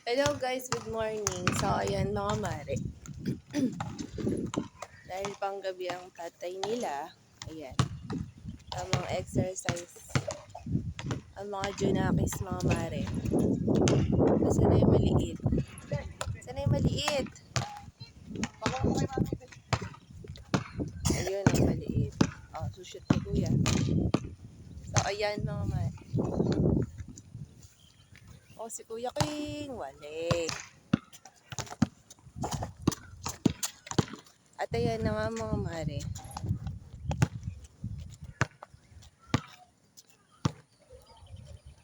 Hello guys, good morning. So ayan mga mare. Dahil panggabi ang tatay nila, ayan. Tamang exercise. Ang mga junakis mga mare. Saan na yung maliit? Saan na yung maliit? Ayun ang maliit. Oh, sushoot ni kuya. So ayan mga mare. Oh, si Kuya King, wale. At ayan na nga mga mare.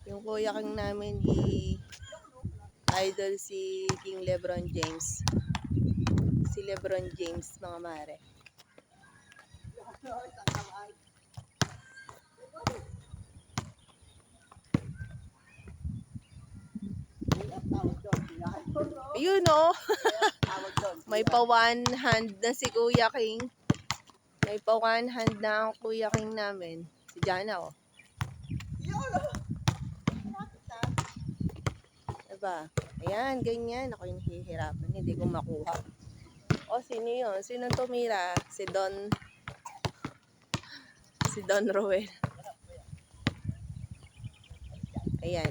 Yung Kuya King namin idol si King Lebron James. Si Lebron James mga mare. Ayun oh. May pa one hand na si Kuya King. May pa one hand na ang Kuya King namin. Si Jana oh. Diba? Ayan, ganyan. Ako yung hihirapan. Hindi ko makuha. O, sino yun? Sino tumira? Si Don. Si Don Roel. Ayan,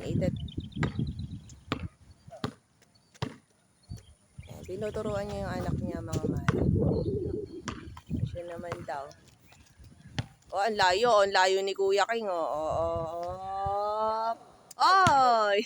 tinuturuan niya yung anak niya mga mali. Siya naman daw. Oh, ang layo. Ang layo ni Kuya King. Oh, oh, oh. Oy!